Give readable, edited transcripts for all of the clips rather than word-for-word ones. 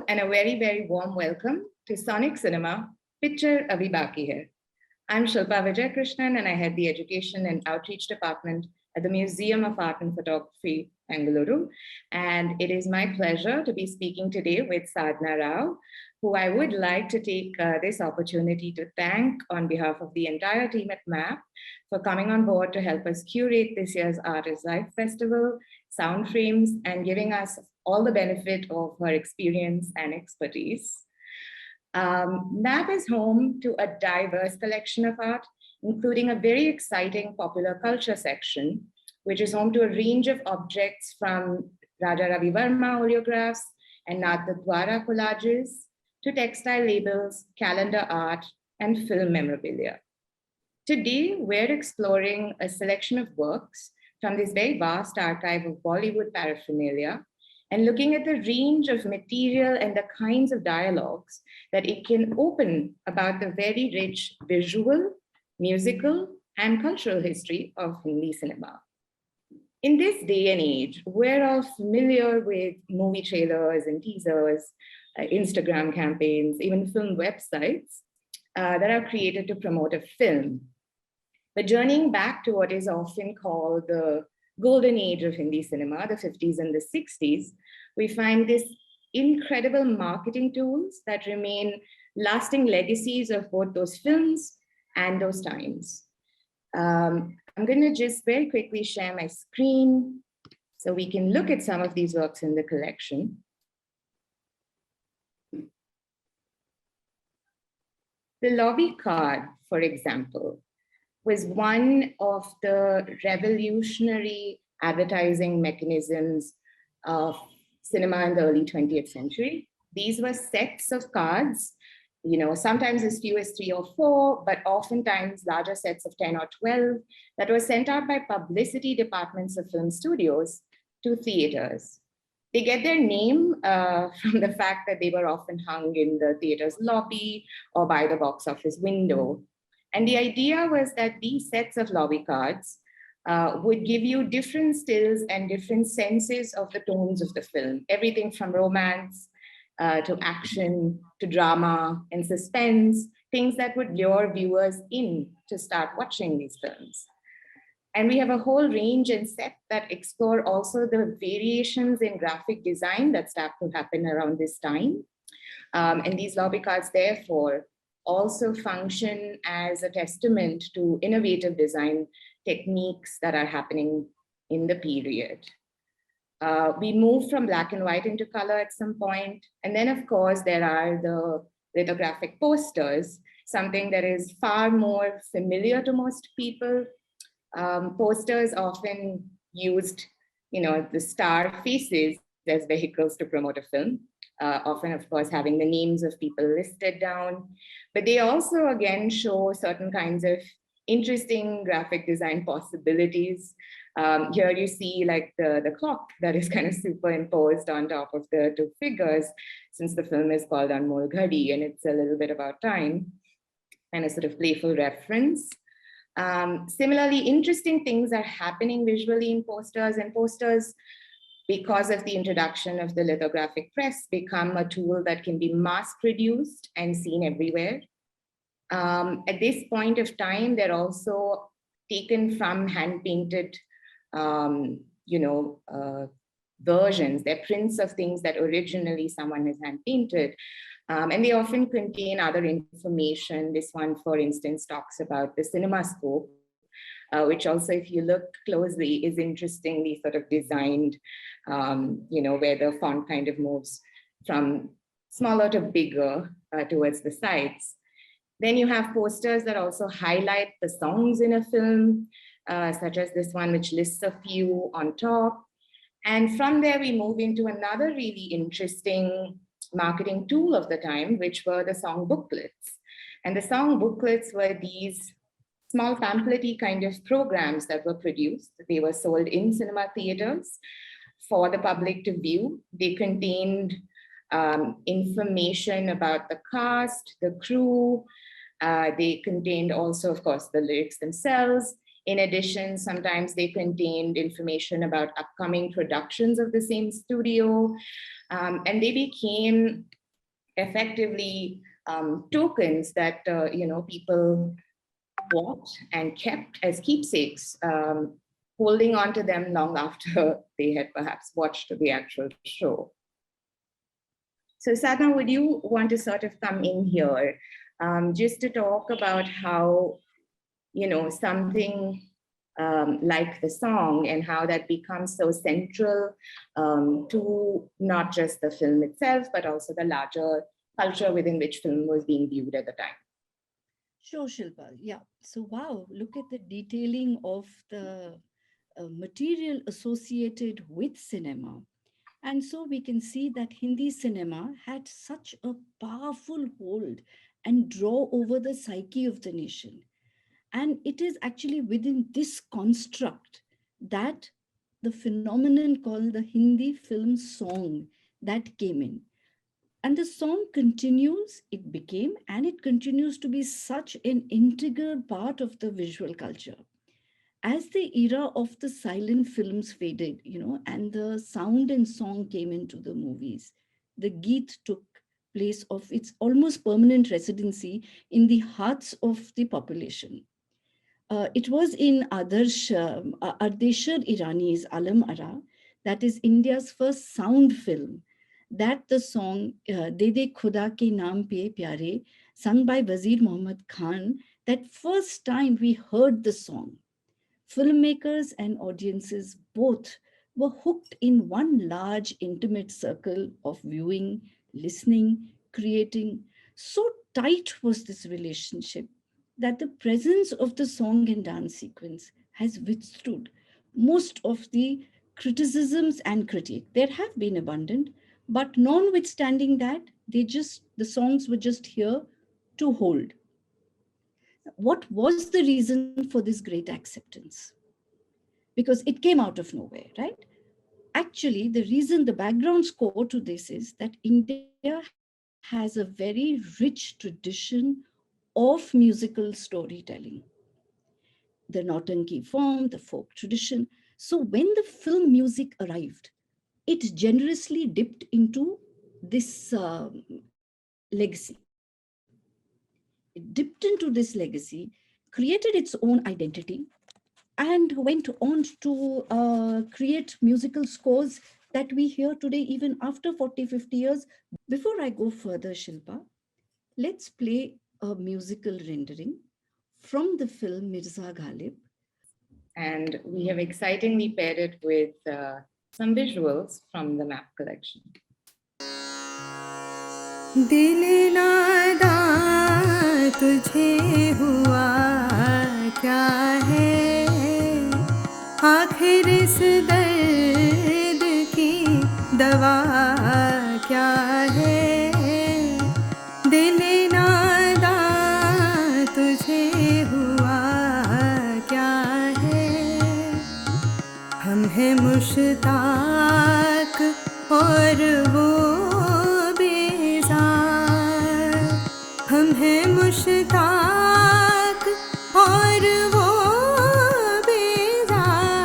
and a very, very warm welcome to Sonic Cinema, Picture Abhi Baaki Hai. I'm Shilpa Vijayakrishnan, and I head the Education and Outreach Department at the Museum of Art and Photography, Bengaluru. And it is my pleasure to be speaking today with Sadhana Rao, who I would like to take this opportunity to thank on behalf of the entire team at MAP for coming on board to help us curate this year's Art is Life Festival, SOUNDFRAMES, and giving us all the benefit of her experience and expertise. MAP is home to a diverse collection of art, including a very exciting popular culture section, which is home to a range of objects from Raja Ravi Verma oleographs and Nathdwara collages to textile labels, calendar art, and film memorabilia. Today, we're exploring a selection of works from this very vast archive of Bollywood paraphernalia and looking at the range of material and the kinds of dialogues that it can open about the very rich visual, musical, and cultural history of Hindi cinema. In this day and age, we're all familiar with movie trailers and teasers, Instagram campaigns, even film websites that are created to promote a film. But journeying back to what is often called the golden age of Hindi cinema, the 50s and the 60s, we find this incredible marketing tools that remain lasting legacies of both those films and those times. I'm going to just very quickly share my screen so we can look at some of these works in the collection. The lobby card, for example, was one of the revolutionary advertising mechanisms of cinema in the early 20th century. These were sets of cards, sometimes as few as 3 or 4, but oftentimes larger sets of 10 or 12 that were sent out by publicity departments of film studios to theaters. They get their name from the fact that they were often hung in the theater's lobby or by the box office window. And the idea was that these sets of lobby cards would give you different stills and different senses of the tones of the film, everything from romance to action to drama and suspense, things that would lure viewers in to start watching these films. And we have a whole range and set that explore also the variations in graphic design that start to happen around this time. And these lobby cards, therefore, also function as a testament to innovative design techniques that are happening in the period. We move from black and white into color at some point. And then, of course, there are the lithographic posters, something that is far more familiar to most people. Posters often used, the star faces as vehicles to promote a film. Often, of course, having the names of people listed down. But they also, again, show certain kinds of interesting graphic design possibilities. Here you see like the clock that is kind of superimposed on top of the two figures, since the film is called Anmol Ghadi, and it's a little bit about time and a sort of playful reference. Similarly, interesting things are happening visually in posters, and posters, because of the introduction of the lithographic press, become a tool that can be mass-produced and seen everywhere. At this point of time, they're also taken from hand-painted, versions. They're prints of things that originally someone has hand-painted. And they often contain other information. This one, for instance, talks about the cinema scope, which also, if you look closely, is interestingly sort of designed, where the font kind of moves from smaller to bigger towards the sides. Then you have posters that also highlight the songs in a film, such as this one, which lists a few on top. And from there, we move into another really interesting marketing tool of the time, which were the song booklets. And the song booklets were these small pamphlet-y kind of programs that were produced. They were sold in cinema theaters for the public to view. They contained information about the cast, the crew. They contained also, of course, the lyrics themselves. In addition, sometimes they contained information about upcoming productions of the same studio. And they became effectively tokens that people bought and kept as keepsakes, holding on to them long after they had perhaps watched the actual show. So Sadhana, would you want to sort of come in here just to talk about how, something like the song and how that becomes so central to not just the film itself, but also the larger culture within which film was being viewed at the time? Sure, Shilpa. Yeah. So, wow, look at the detailing of the material associated with cinema. And so we can see that Hindi cinema had such a powerful hold and draw over the psyche of the nation. And it is actually within this construct that the phenomenon called the Hindi film song that came in. And the song continues, it became, and it continues to be such an integral part of the visual culture. As the era of the silent films faded, and the sound and song came into the movies, the Geet took place of its almost permanent residency in the hearts of the population. It was in Ardeshir Irani's Alam Ara, that is India's first sound film, that the song De De Khuda Ke Naam Pe Pyare, sung by Wazir Muhammad Khan, that first time we heard the song, filmmakers and audiences both were hooked in one large intimate circle of viewing, listening, creating. So tight was this relationship that the presence of the song and dance sequence has withstood most of the criticisms and critique. There have been abundant, but notwithstanding that, the songs were just here to hold. What was the reason for this great acceptance? Because it came out of nowhere, right? Actually, the reason, the background score to this is that India has a very rich tradition of musical storytelling, the Nautanki form, the folk tradition. So when the film music arrived, it generously dipped into this legacy. It dipped into this legacy, created its own identity, and went on to create musical scores that we hear today, even after 40, 50 years. Before I go further, Shilpa, let's play a musical rendering from the film Mirza Ghalib. And we have excitingly paired it with some visuals from the map collection. दिल नादा तुझे हुआ क्या है, आखिर इस दर्द की दवा क्या है, दिल नादा तुझे हुआ क्या है, हम हैं मुश्ताक और वो हम हैं मुश्ताक और वो बेजार,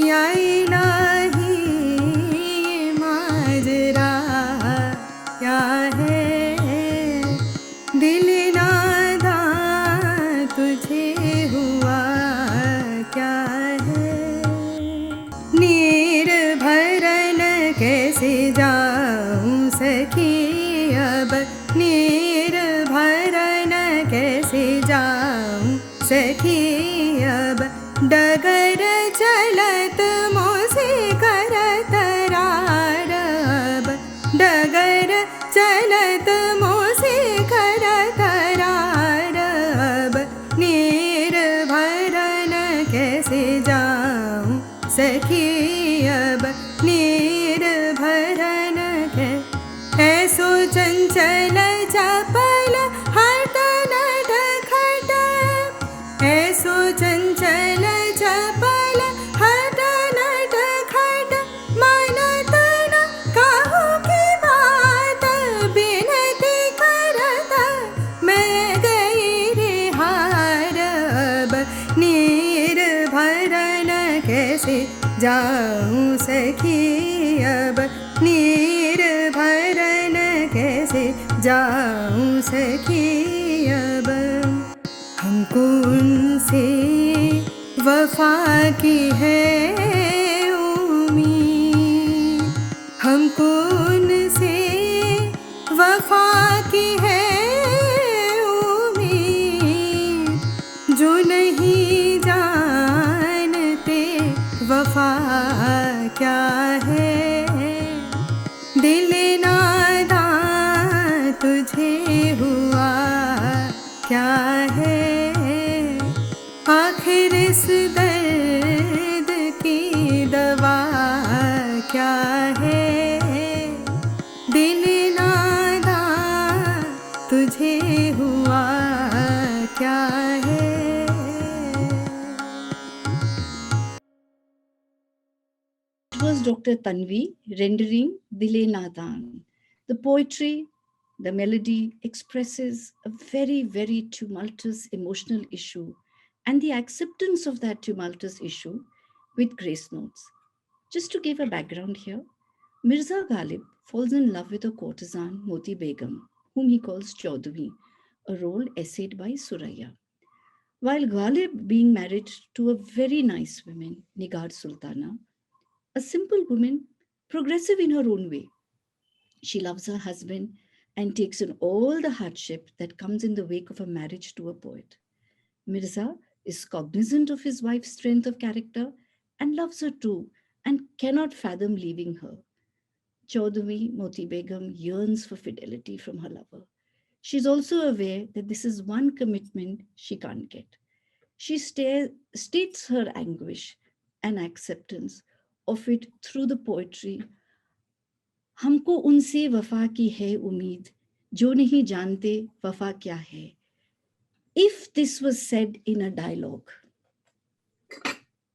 या इलाही ये माजरा क्या है, दिल नादा तुझे हुआ क्या है, नीर भरन कैसे जाऊं सखी अब, नीर भरन कैसे जाऊं सखी अब, डगर चलत मोसे करत रारब, डगर चलत मोसे करत रारब, नीर भरन कैसे जाऊं सखी अब, नीर भरन ऐसो चंचल चपल हट नट खट, ऐसो चंचल चपल हट नट खट, मानत न कहू की बात, बिनती करत मैं गई रे हार अब, नीर भरन कैसे जाऊं सखी अब, नीर भरन के जाऊं सखी अब हमको उनसे वफा की है उम्मीद हमको उनसे वफा की है उम्मीद जो नहीं जानते वफा क्या है दिल नादां तुझे हुआ क्या है आखिर इस दर्द की दवा क्या है दिल नादां तुझे हुआ क्या है. It was Dr. Tanvi rendering Dile Nadan. The poetry, the melody expresses a very, very tumultuous emotional issue and the acceptance of that tumultuous issue with grace notes. Just to give a background here, Mirza Ghalib falls in love with a courtesan, Moti Begum, whom he calls Chaudhary, a role essayed by Suraya. While Ghalib being married to a very nice woman, Nigar Sultana, a simple woman, progressive in her own way. She loves her husband and takes in all the hardship that comes in the wake of a marriage to a poet. Mirza is cognizant of his wife's strength of character and loves her too and cannot fathom leaving her. Chaudhary Moti Begum yearns for fidelity from her lover. She is also aware that this is one commitment she can't get. She states her anguish and acceptance of it through the poetry. हमको उनसे वफा की है उम्मीद जो नहीं जानते वफा क्या है. If this was said in a dialogue,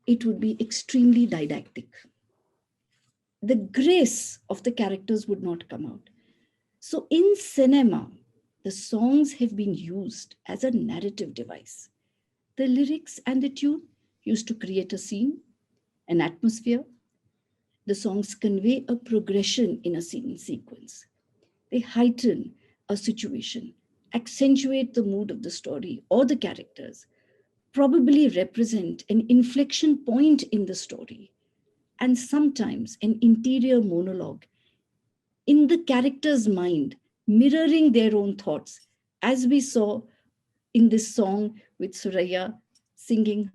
it would be extremely didactic. The grace of the characters would not come out. So in cinema, the songs have been used as a narrative device. The lyrics and the tune used to create a scene, an atmosphere. The songs convey a progression in a scene sequence. They heighten a situation, accentuate the mood of the story or the characters, probably represent an inflection point in the story, and sometimes an interior monologue in the character's mind, mirroring their own thoughts, as we saw in this song with Suraya singing,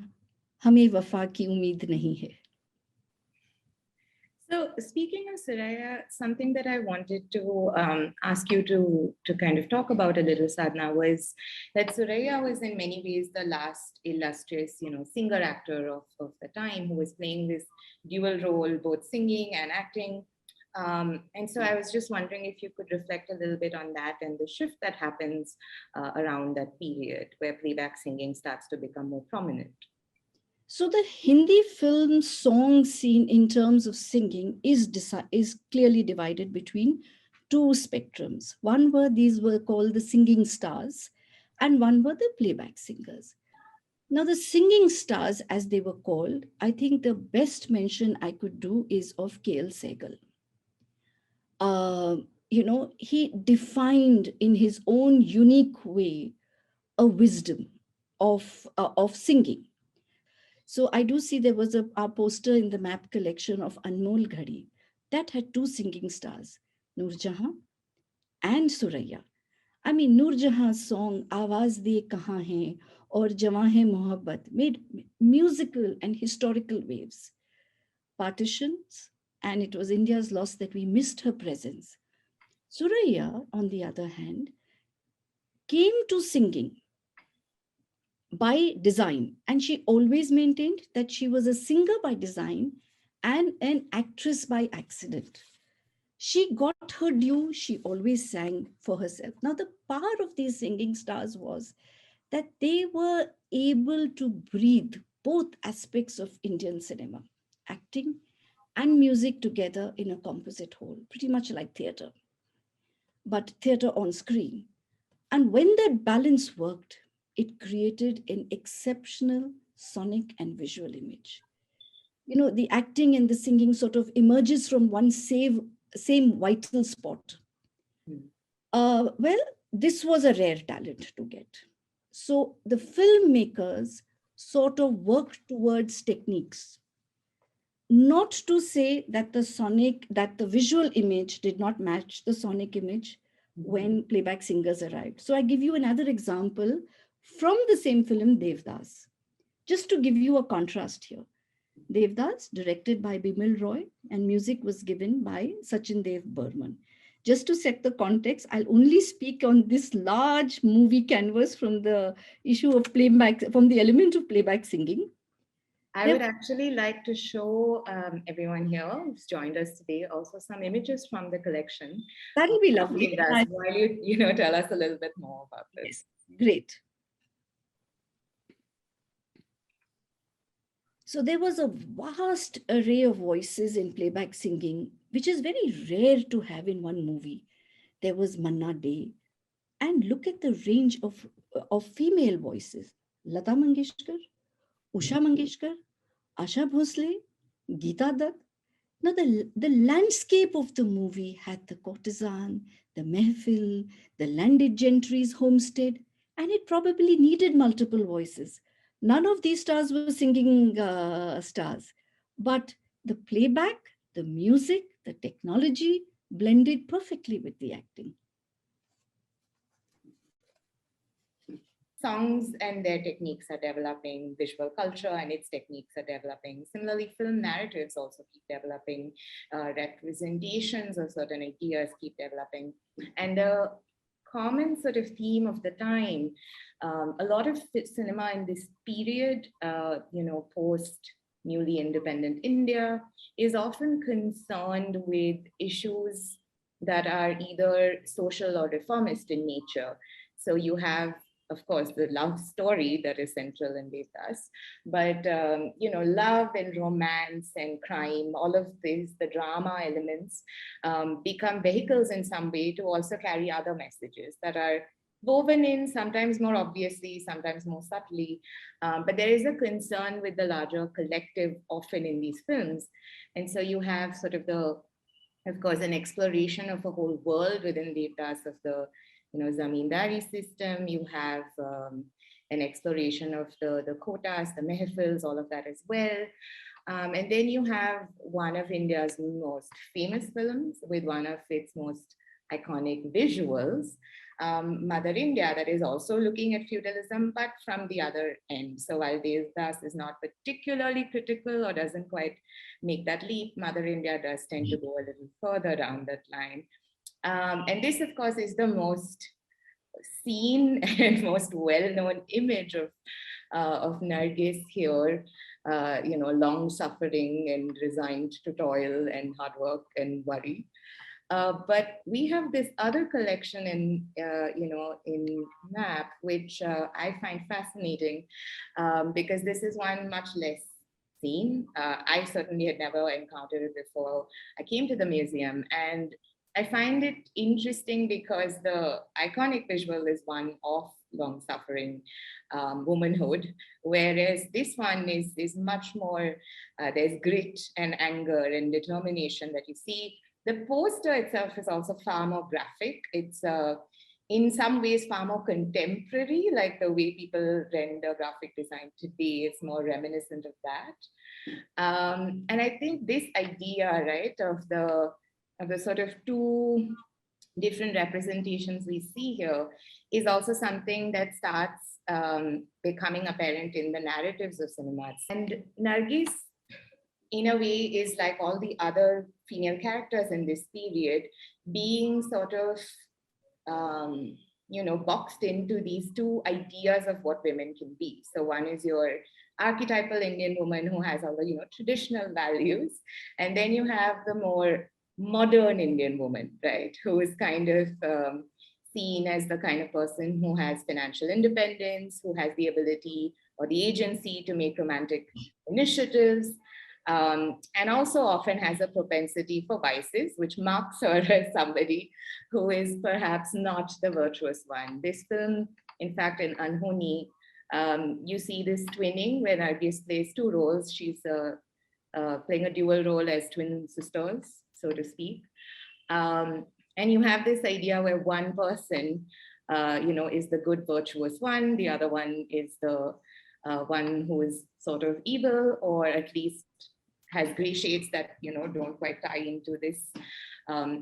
Hame Wafa Ki Umeed Nahi Hai. So speaking of Suraya, something that I wanted to ask you to kind of talk about a little, Sadhana, was that Suraya was in many ways the last illustrious, singer-actor of the time who was playing this dual role, both singing and acting. And so I was just wondering if you could reflect a little bit on that and the shift that happens around that period where playback singing starts to become more prominent. So the Hindi film song scene in terms of singing is clearly divided between two spectrums. One were these were called the singing stars and one were the playback singers. Now the singing stars, as they were called, I think the best mention I could do is of K.L. Sehgal. He defined in his own unique way a wisdom of singing. So I do see there was a poster in the map collection of Anmol Ghadi that had two singing stars, Noor Jahan and Suraya. I mean, Noor Jahan's song Awaaz De Kahan Hai or Jawan Hai Mohabbat made musical and historical waves. Partitions, and it was India's loss that we missed her presence. Suraya, on the other hand, came to singing by design, and she always maintained that she was a singer by design and an actress by accident. She got her due, she always sang for herself. Now, the power of these singing stars was that they were able to breathe both aspects of Indian cinema, acting and music together in a composite whole, pretty much like theater, but theater on screen. And when that balance worked, it created an exceptional sonic and visual image. The acting and the singing sort of emerges from one same vital spot. Well, this was a rare talent to get. So the filmmakers sort of worked towards techniques, not to say that the visual image did not match the sonic image when playback singers arrived. So I give you another example from the same film, Devdas, just to give you a contrast here. Devdas, directed by Bimal Roy, and music was given by Sachin Dev Burman. Just to set the context, I'll only speak on this large movie canvas from the issue of playback, from the element of playback singing. I would actually like to show everyone here who's joined us today also some images from the collection. That'll be lovely. While you tell us a little bit more about this. Yes, great. So there was a vast array of voices in playback singing, which is very rare to have in one movie. There was Manna Day. And look at the range of female voices. Lata Mangeshkar, Usha Mangeshkar, Asha Bhosle, Geeta Dutt. Now the landscape of the movie had the courtesan, the mehfil, the landed gentry's homestead, and it probably needed multiple voices. None of these stars were singing stars, but the playback, the music, the technology blended perfectly with the acting. Songs and their techniques are developing, visual culture and its techniques are developing. Similarly, film narratives also keep developing, representations of certain ideas keep developing. And the common sort of theme of the time, a lot of cinema in this period, post newly independent India, is often concerned with issues that are either social or reformist in nature. So you have, of course, the love story that is central in Devdas, but love and romance and crime, all of these, the drama elements become vehicles in some way to also carry other messages that are woven in, sometimes more obviously, sometimes more subtly. But there is a concern with the larger collective often in these films. And so you have sort of of course, an exploration of a whole world within Devdas of the zamindari system. You have an exploration of the quotas, the mehfils, all of that as well. And then you have one of India's most famous films with one of its most iconic visuals, Mother India, that is also looking at feudalism, but from the other end. So while Devdas is not particularly critical or doesn't quite make that leap, Mother India does tend to go a little further down that line. And this, of course, is the most seen and most well-known image of Nargis here, long suffering and resigned to toil and hard work and worry. But we have this other collection in MAP, which I find fascinating because this is one much less seen. I certainly had never encountered it before I came to the museum, and I find it interesting because the iconic visual is one of long suffering womanhood, whereas this one is much more, there's grit and anger and determination that you see. The poster itself is also far more graphic. It's in some ways far more contemporary, like the way people render graphic design today. It's more reminiscent of that. And I think this idea, right, of the sort of two different representations we see here is also something that starts becoming apparent in the narratives of cinema. And Nargis, in a way, is like all the other female characters in this period, being sort of, boxed into these two ideas of what women can be. So one is your archetypal Indian woman who has all the, traditional values. And then you have the more modern Indian woman, right, who is kind of seen as the kind of person who has financial independence, who has the ability or the agency to make romantic initiatives, and also often has a propensity for vices, which marks her as somebody who is perhaps not the virtuous one. This film, in fact, in Anhoni, you see this twinning where Nargis plays two roles. She's playing a dual role as twin sisters, so to speak. And you have this idea where one person, is the good, virtuous one. The other one is the one who is sort of evil, or at least has gray shades that, don't quite tie into this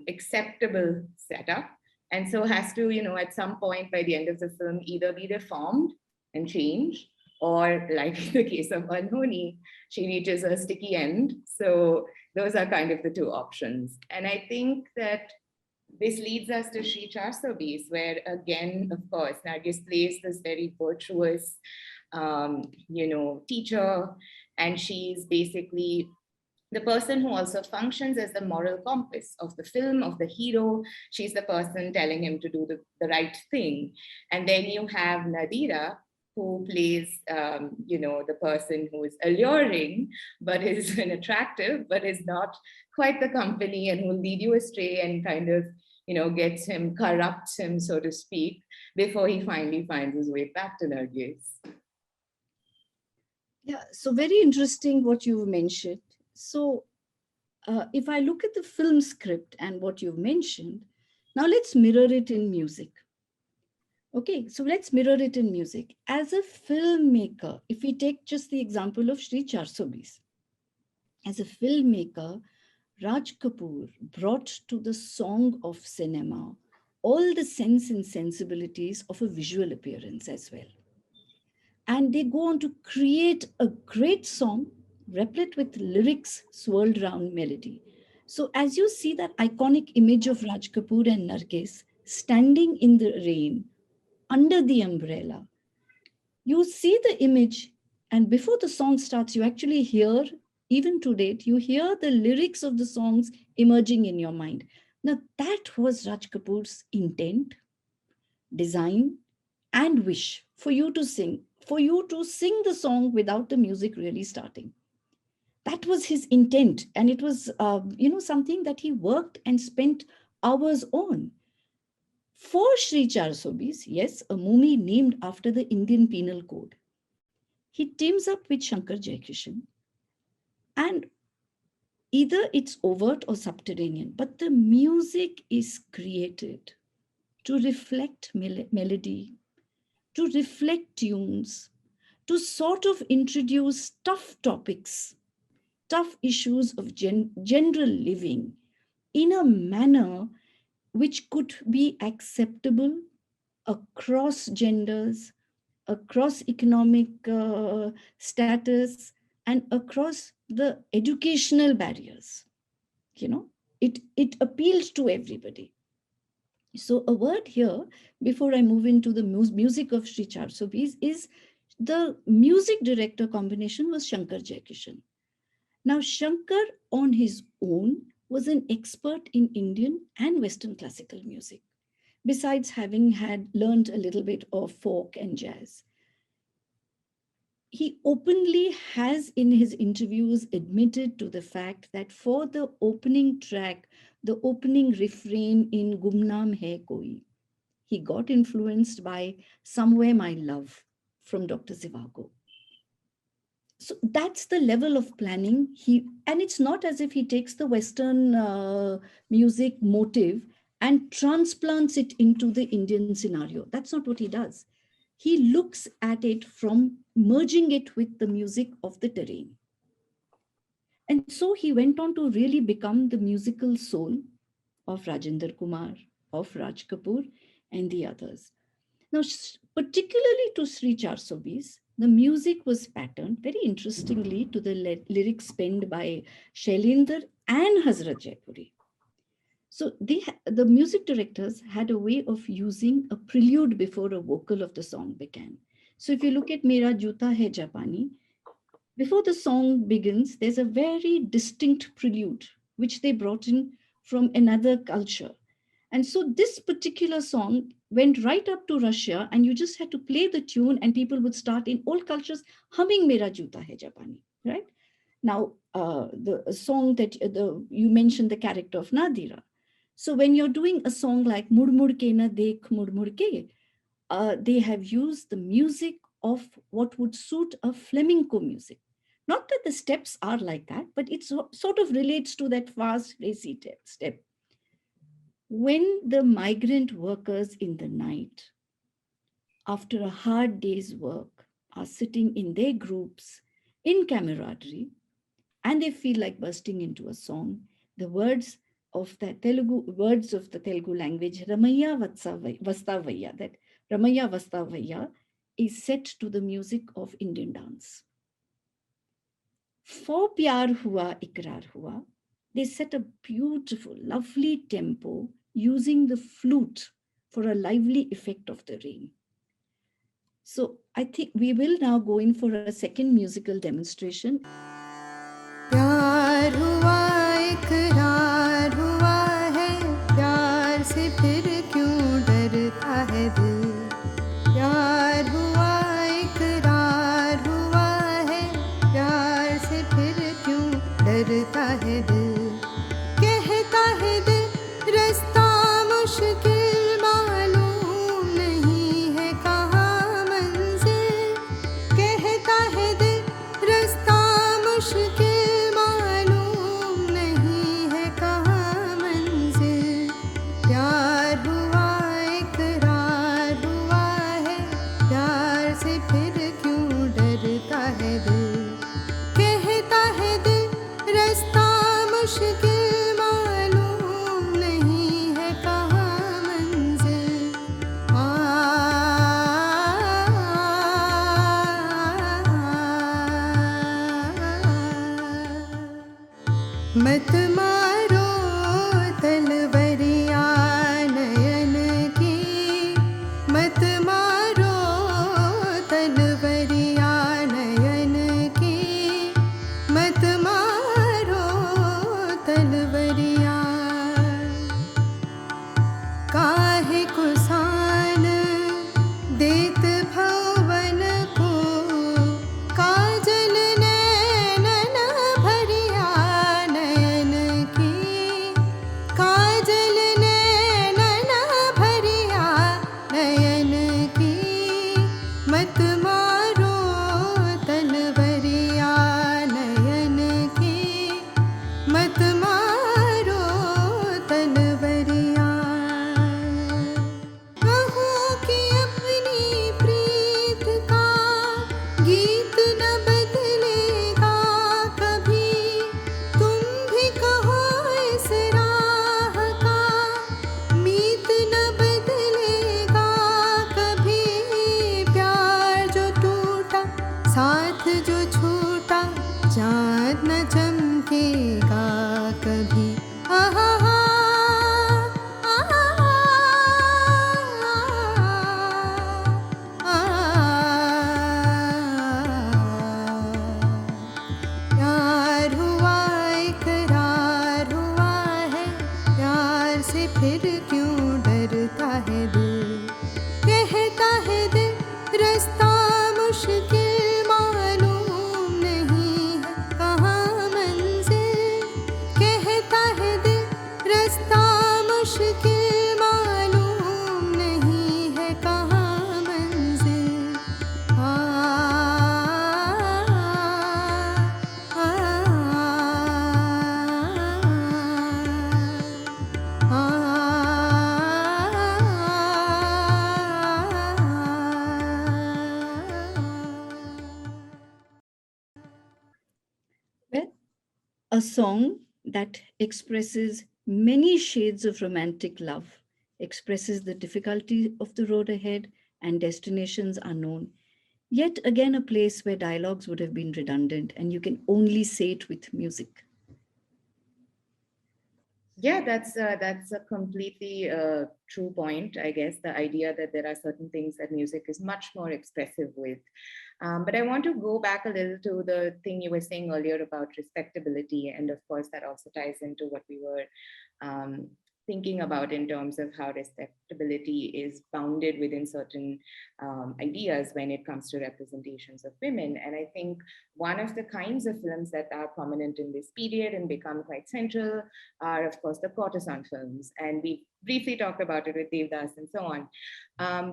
acceptable setup. And so has to, at some point by the end of the film, either be reformed and change, or like in the case of Anhoni, she reaches a sticky end. So those are kind of the two options. And I think that this leads us to Sri Charsobis, where again, of course, Nargis plays this very virtuous, teacher, and she's basically the person who also functions as the moral compass of the film, of the hero. She's the person telling him to do the right thing. And then you have Nadira, who plays, the person who is alluring, but is unattractive, but is not quite the company, and who will lead you astray and kind of, gets him, corrupts him, so to speak, before he finally finds his way back to Nargis. Yeah, so very interesting what you've mentioned. So if I look at the film script and what you've mentioned, now let's mirror it in music. Okay, so let's mirror it in music. As a filmmaker, if we take just the example of Sri Charsobis, as a filmmaker, Raj Kapoor brought to the song of cinema all the sense and sensibilities of a visual appearance as well. And they go on to create a great song, replete with lyrics swirled around melody. So as you see that iconic image of Raj Kapoor and Nargis standing in the rain, under the umbrella, you see the image, and before the song starts, you actually hear, even to date, you hear the lyrics of the songs emerging in your mind. Now, that was Raj Kapoor's intent, design, and wish for you to sing the song without the music really starting. That was his intent. And it was, something that he worked and spent hours on. For Sri Charsobis, yes, a movie named after the Indian Penal Code, he teams up with Shankar Jayakrishnan, and either it's overt or subterranean, but the music is created to reflect melody, to reflect tunes, to sort of introduce tough topics, tough issues of general living in a manner which could be acceptable across genders, across economic status, and across the educational barriers. It appeals to everybody. So a word here, before I move into the music of Sri Charsobis, is the music director combination was Shankar Jayakrishnan. Now, Shankar on his own was an expert in Indian and Western classical music, besides having learned a little bit of folk and jazz. He openly has in his interviews admitted to the fact that for the opening track, the opening refrain in Gumnaam Hai Koi, he got influenced by Somewhere My Love from Dr. Zhivago. So that's the level of planning. And it's not as if he takes the Western music motive and transplants it into the Indian scenario. That's not what he does. He looks at it from merging it with the music of the terrain. And so he went on to really become the musical soul of Rajendra Kumar, of Raj Kapoor, and the others. Now, particularly to Sri Charsobis, the music was patterned, very interestingly, to the lyrics penned by Shailendra and Hazrat Jaipuri. So the music directors had a way of using a prelude before a vocal of the song began. So if you look at Mera Juta Hai Japani, before the song begins, there's a very distinct prelude, which they brought in from another culture. And so this particular song went right up to Russia, and you just had to play the tune and people would start in all cultures humming Mera Juta Hai Japani, right? Now, the song that you mentioned, the character of Nadira. So when you're doing a song like Mud Mud Ke Na Dekh Mud Mud Ke, they have used the music of what would suit a flamenco music. Not that the steps are like that, but it sort of relates to that fast, racy step. when the migrant workers in the night, after a hard day's work, are sitting in their groups in camaraderie and they feel like bursting into a song, the words of the Telugu language, Ramaya Vastavaya, that Ramaya Vastavaya is set to the music of Indian dance. For Pyar Hua Ikrar Hua, they set a beautiful, lovely tempo using the flute for a lively effect of the rain. So I think we will now go in for a second musical demonstration. प्यार हुआ इकरार हुआ है प्यार से फिर क्यों डरता है दिल प्यार हुआ इकरार हुआ है प्यार से फिर क्यों डरता है दिल कहता है दिल रास्ता मुश्किल मालूम नहीं है कहाँ मंजिल कहता है दिल रास्ता मुश्किल मत मारो तलवरिया नयन की मत मारो तलवरिया नयन की मत मारो तलवरिया काहे कुसान देत भवन को काजल नैनन भरिया नयन की काजल नैनन भरिया नयन की मत मारो तलवरिया नयन की मत मारो तलवरिया कहो कि अपनी प्रीत का गीत न बदलेगा कभी तुम भी कहो इस राह का मीत न बदलेगा कभी प्यार जो टूटा साथ जो छूटा चाँद न चमकेगा कभी आहा प्यार हुआ इकरार हुआ है प्यार से फिर क्यों डरता है दिल कहता है दिल रास्ता मुश्किल मालूम नहीं है कहाँ मंजिल कहता है दिल रास्ता मुश्किल मालूम नहीं है कहाँ मंजिल आ Well, a song that expresses many shades of romantic love, expresses the difficulty of the road ahead and destinations unknown. Yet again, a place where dialogues would have been redundant and you can only say it with music. Yeah, that's a completely true point. I guess the idea that there are certain things that music is much more expressive with. But I want to go back a little to the thing you were saying earlier about respectability, and of course that also ties into what we were thinking about in terms of how respectability is bounded within certain ideas when it comes to representations of women. And I think one of the kinds of films that are prominent in this period and become quite central are, of course, the courtesan films. And we briefly talked about it with Devdas and so on.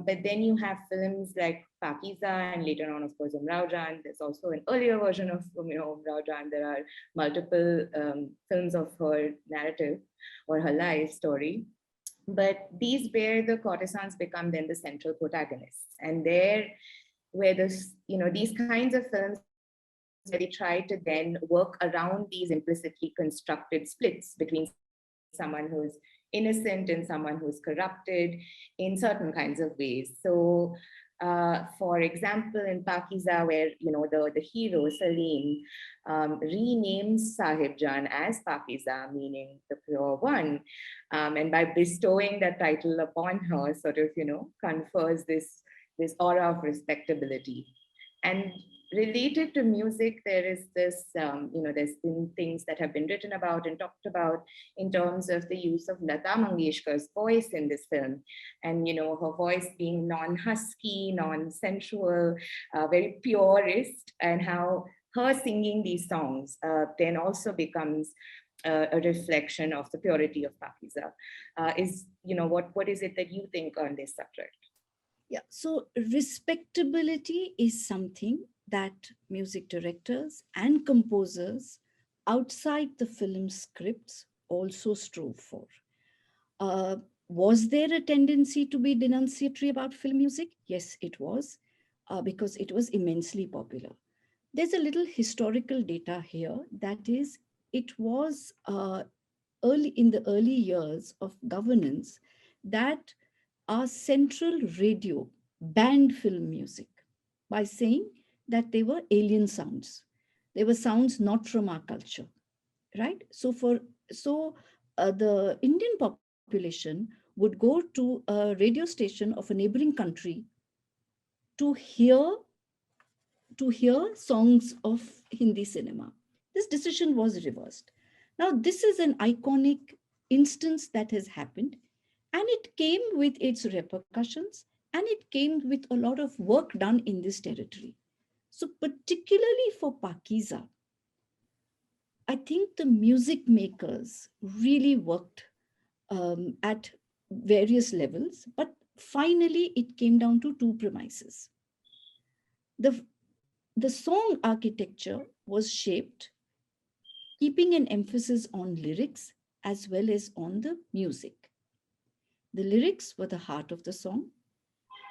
But then you have films like Pakiza and later on, of course, Umrao Jaan. There's also an earlier version of Umrao Jaan. There are multiple films of her narrative or her life story. But these where the courtesans become then the central protagonists. And there where this, these kinds of films where they try to then work around these implicitly constructed splits between someone who's innocent and someone who's corrupted in certain kinds of ways. So for example, in Pakiza, where the hero Salim renames Sahib Jan as Pakiza, meaning the pure one, and by bestowing that title upon her, sort of confers this aura of respectability. And related to music, there is this, there's been things that have been written about and talked about in terms of the use of Lata Mangeshkar's voice in this film. And, her voice being non-husky, non-sensual, very purist, and how her singing these songs then also becomes a reflection of the purity of Pakiza. What is it that you think on this subject? Yeah, so respectability is something that music directors and composers outside the film scripts also strove for. Was there a tendency to be denunciatory about film music? Yes, it was, because it was immensely popular. There's a little historical data here. That is, it was in the early years of governance that our central radio banned film music by saying that they were alien sounds. They were sounds not from our culture, right? So the Indian population would go to a radio station of a neighboring country to hear songs of Hindi cinema. This decision was reversed. Now, this is an iconic instance that has happened, and it came with its repercussions, and it came with a lot of work done in this territory. So particularly for Pakiza, I think the music makers really worked at various levels, but finally it came down to two premises. The song architecture was shaped keeping an emphasis on lyrics as well as on the music. The lyrics were the heart of the song,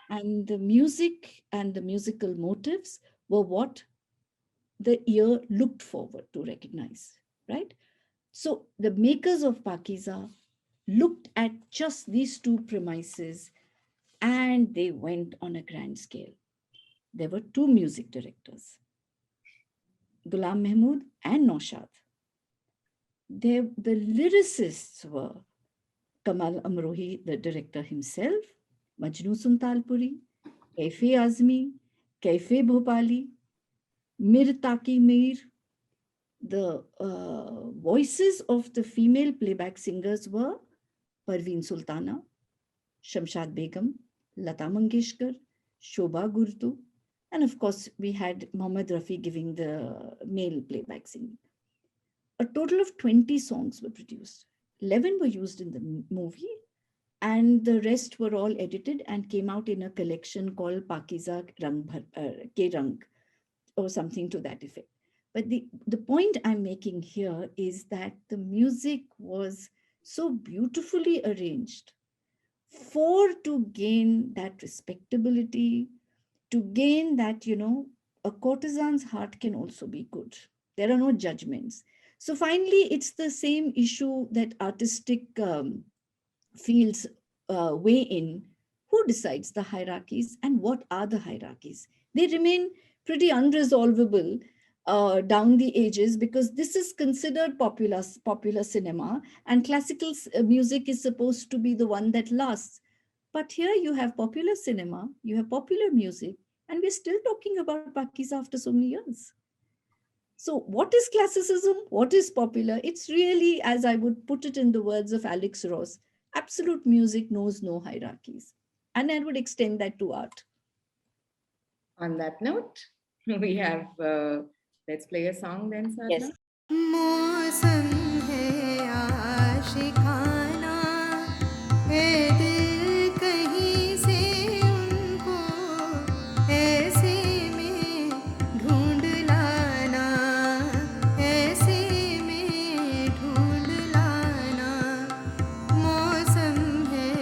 and the music and the musical motives were what the ear looked forward to recognize, right? So the makers of Pakiza looked at just these two premises and they went on a grand scale. There were two music directors, Ghulam Mahmood and Naushad. The lyricists were Kamal Amrohi, the director himself, Majnu Suntalpuri, Kaife Azmi, Kaife Bhopali, Mir Taki Mir. The voices of the female playback singers were Parveen Sultana, Shamshad Begum, Lata Mangeshkar, Shobha Gurtu, and of course we had Mohammad Rafi giving the male playback singing. A total of 20 songs were produced. 11 were used in the movie, and the rest were all edited and came out in a collection called Pakiza Ke Rang, or something to that effect. But the point I'm making here is that the music was so beautifully arranged to gain that respectability, to gain that, a courtesan's heart can also be good. There are no judgments. So finally, it's the same issue that artistic fields weigh in. Who decides the hierarchies and what are the hierarchies? They remain pretty unresolvable down the ages, because this is considered popular cinema, and classical music is supposed to be the one that lasts. But here you have popular cinema, you have popular music, and we're still talking about Pakiza after so many years. So what is classicism? What is popular? It's really, as I would put it in the words of Alex Ross, absolute music knows no hierarchies. And I would extend that to art. On that note, we have, let's play a song then, Sadhana. Yes. मौसम है आशिकाना, ए दिल कहीं से उनको ऐसे में ढूंढ लाना, ऐसे में ढूंढ लाना. मौसम है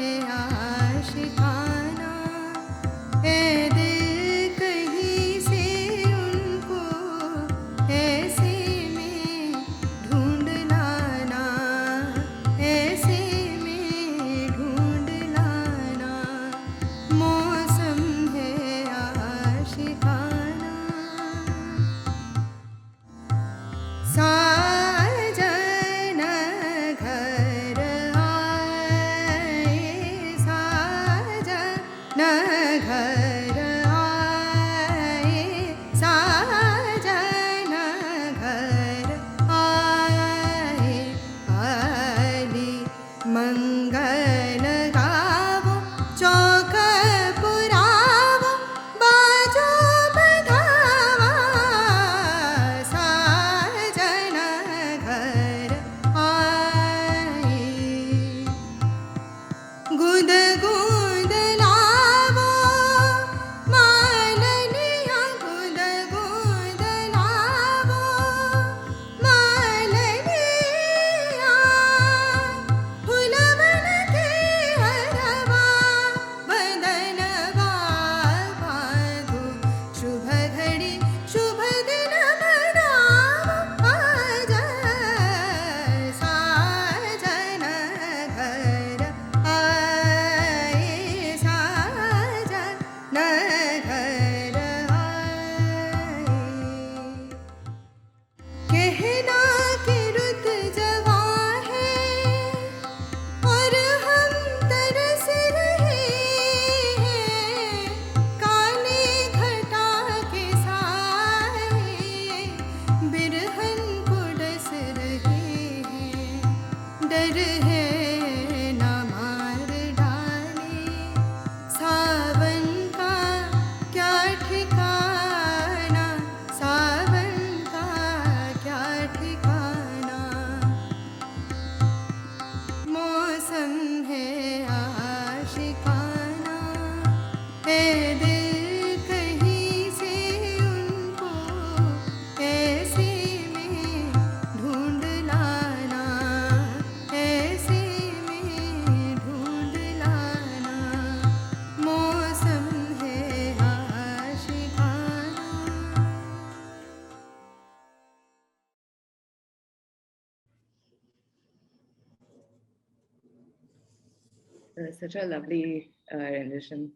Such a lovely rendition.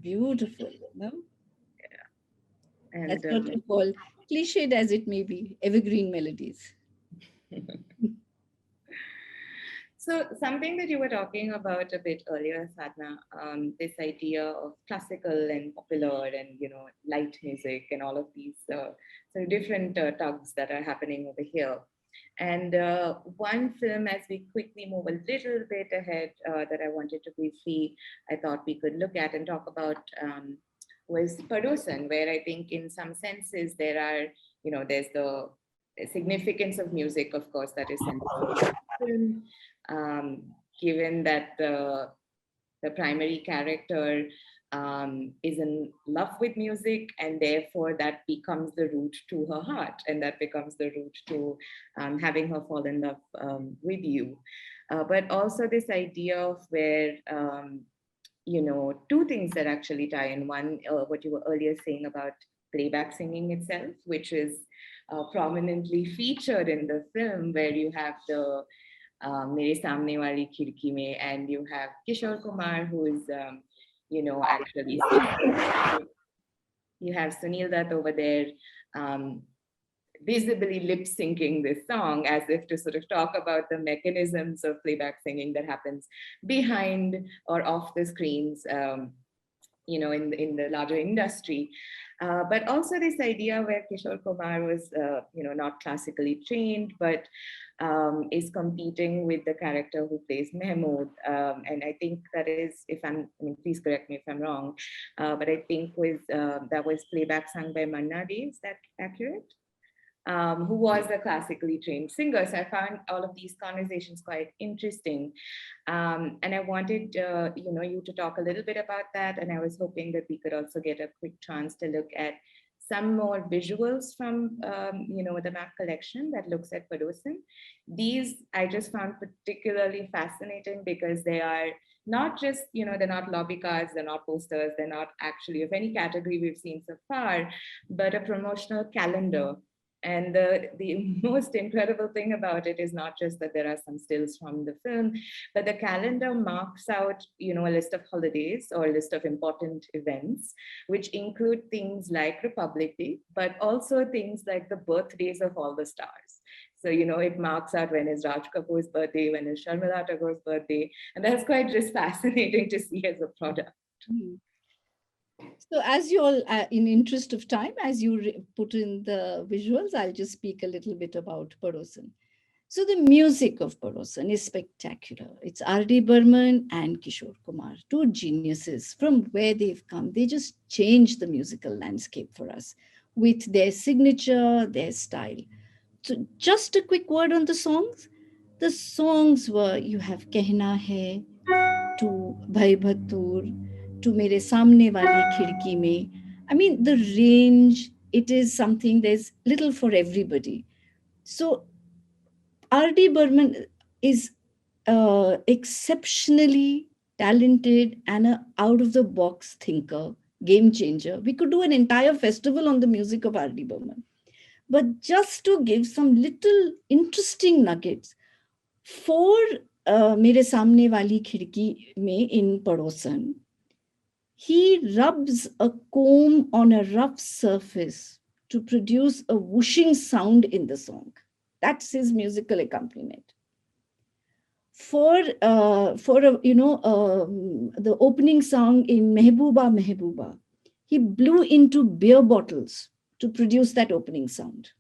Beautiful, no? And That's what I call, cliched as it may be, evergreen melodies. so something that you were talking about a bit earlier, Sadhana, this idea of classical and popular and, light music and all of these sort of different tugs that are happening over here. And one film, as we quickly move a little bit ahead, that I wanted to briefly, I thought we could look at and talk about was Padosan, where I think in some senses there are, there's the significance of music, of course, that is central to the film, given that the primary character is in love with music, and therefore that becomes the route to her heart, and that becomes the route to having her fall in love with you. But also this idea of where, two things that actually tie in. One, what you were earlier saying about playback singing itself, which is prominently featured in the film, where you have the Mere Samne Wali Khirki Mein, and you have Kishore Kumar, who is, actually singing. You have Sunil Dutt over there, visibly lip syncing this song, as if to sort of talk about the mechanisms of playback singing that happens behind or off the screens, in the larger industry. But also this idea where Kishore Kumar was, not classically trained, but is competing with the character who plays Mehmood. And I think that is, please correct me if I'm wrong, but I think that was playback sung by Manna Dey. Is that accurate? Who was a classically trained singer. So I found all of these conversations quite interesting. And I wanted you to talk a little bit about that. And I was hoping that we could also get a quick chance to look at some more visuals from the map collection that looks at Padosan. These I just found particularly fascinating because they are not just, they're not lobby cards, they're not posters, they're not actually of any category we've seen so far, but a promotional calendar. And the most incredible thing about it is not just that there are some stills from the film, but the calendar marks out, a list of holidays or a list of important events, which include things like Republic Day, but also things like the birthdays of all the stars. So, it marks out when is Raj Kapoor's birthday, when is Sharmila Tagore's birthday. And that's quite just fascinating to see as a product. Mm. So as you all, in interest of time, as you put in the visuals, I'll just speak a little bit about Padosan. So the music of Padosan is spectacular. It's R.D. Burman and Kishore Kumar, two geniuses. From where they've come, they just changed the musical landscape for us with their signature, their style. So just a quick word on the songs. The songs were, you have Kehna Hai, to Bhai Bhatur, to Mere Samne Wali Khirki Mein. I mean, the range, it is something, there's little for everybody. So R.D. Burman is exceptionally talented and an out-of-the-box thinker, game changer. We could do an entire festival on the music of R.D. Burman. But just to give some little interesting nuggets, for Mere Samne Wali Khirki Mein in Padosan, he rubs a comb on a rough surface to produce a whooshing sound in the song. That's his musical accompaniment. For the opening song in Mehbooba Mehbooba, he blew into beer bottles to produce that opening sound.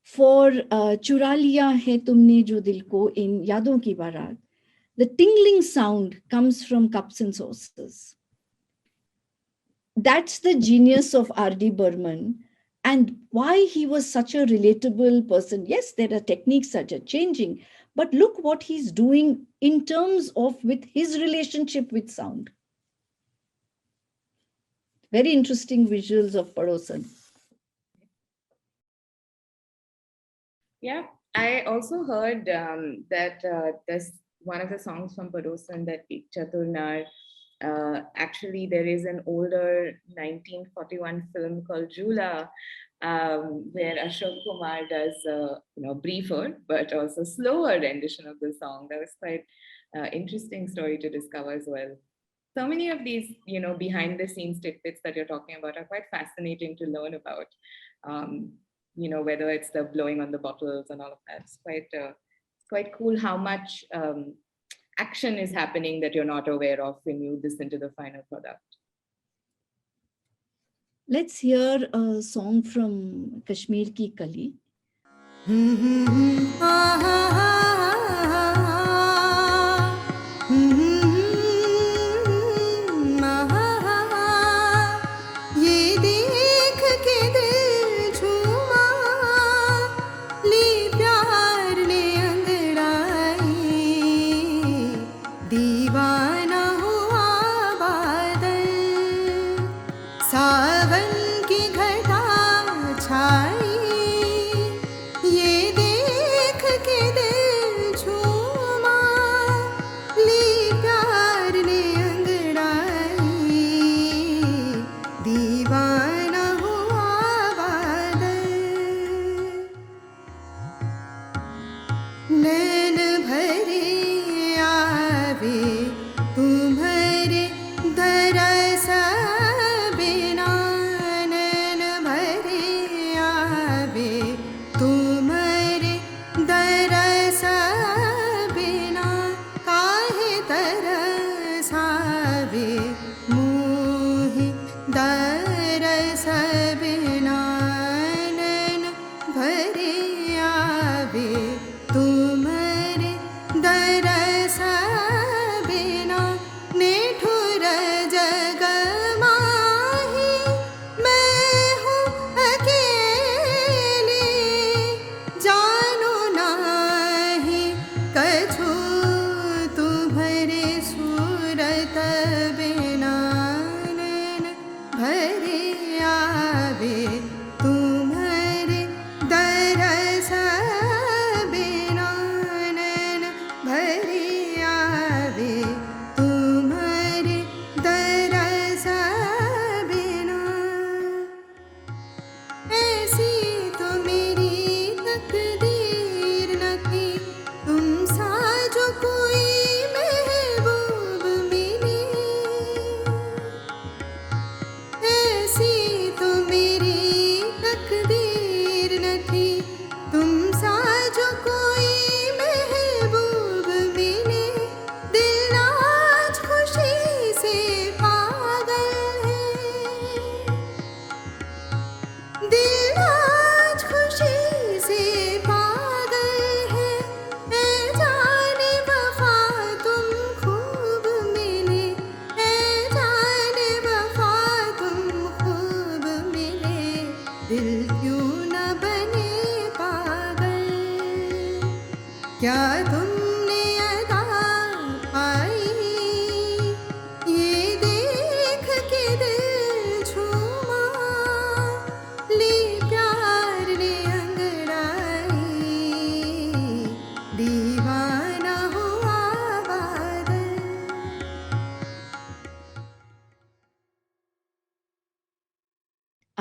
For Chura Liya Hai Tumne Jo Dil Ko in Yadon Ki Barat, the tingling sound comes from cups and saucers. That's the genius of R.D. Burman and why he was such a relatable person. Yes, there are techniques that are changing, but look what he's doing in terms of with his relationship with sound. Very interesting visuals of Padosan. Yeah, I also heard that this one of the songs from Padosan, that Ek Chaturnar, actually there is an older 1941 film called Jula, where Ashok Kumar does a briefer but also slower rendition of the song. That was quite interesting story to discover as well. So many of these, behind the scenes tidbits that you're talking about are quite fascinating to learn about. Whether it's the blowing on the bottles and all of that. It's quite cool how much action is happening that you're not aware of when you listen to the final product. Let's hear a song from Kashmir Ki Kali.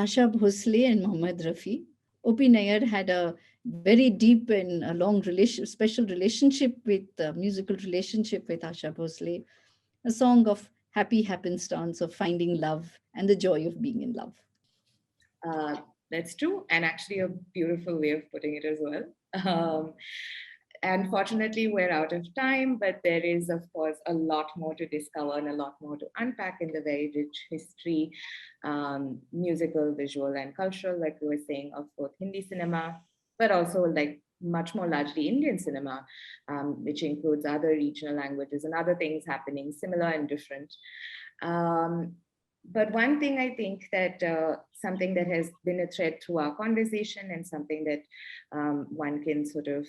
Asha Bhosle and Mohammad Rafi. O.P. Nair had a very deep and a long special relationship with, musical relationship with Asha Bhosle, a song of happy happenstance of finding love and the joy of being in love. That's true, and actually a beautiful way of putting it as well. Unfortunately, we're out of time, but there is, of course, a lot more to discover and a lot more to unpack in the very rich history, musical, visual, and cultural, like we were saying, of both Hindi cinema, but also like much more largely Indian cinema, which includes other regional languages and other things happening similar and different. But one thing I think that something that has been a thread through our conversation and something that one can sort of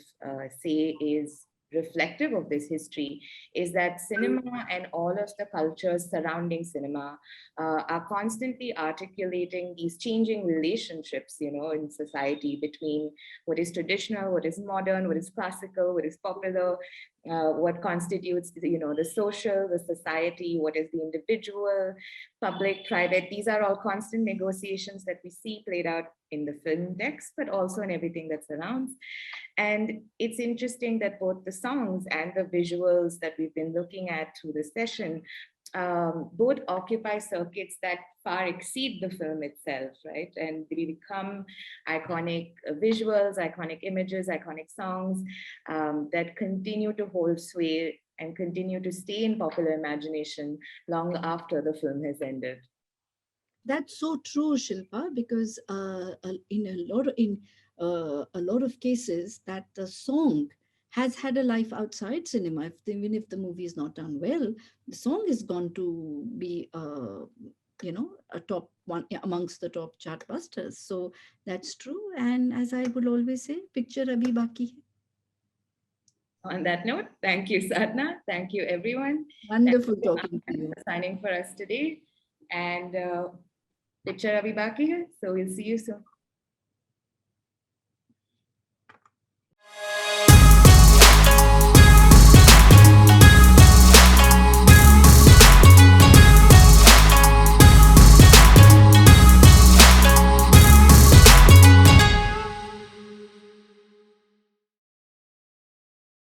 say is reflective of this history is that cinema and all of the cultures surrounding cinema are constantly articulating these changing relationships, in society between what is traditional, what is modern, what is classical, what is popular, what constitutes, the social, the society, what is the individual, public, private. These are all constant negotiations that we see played out in the film text, but also in everything that surrounds. And it's interesting that both the songs and the visuals that we've been looking at through the session both occupy circuits that far exceed the film itself, right? And they become iconic visuals, iconic images, iconic songs that continue to hold sway and continue to stay in popular imagination long after the film has ended. That's so true, Shilpa, because in a lot of cases, that the song has had a life outside cinema. Even if the movie is not done well, the song is going to be, a top one amongst the top chartbusters. So that's true. And as I would always say, picture Abhi Baaki. On that note, thank you, Sadhana. Thank you, everyone. Wonderful talking to you. For signing for us today. And picture Abhi Baaki hai. So we'll see you soon.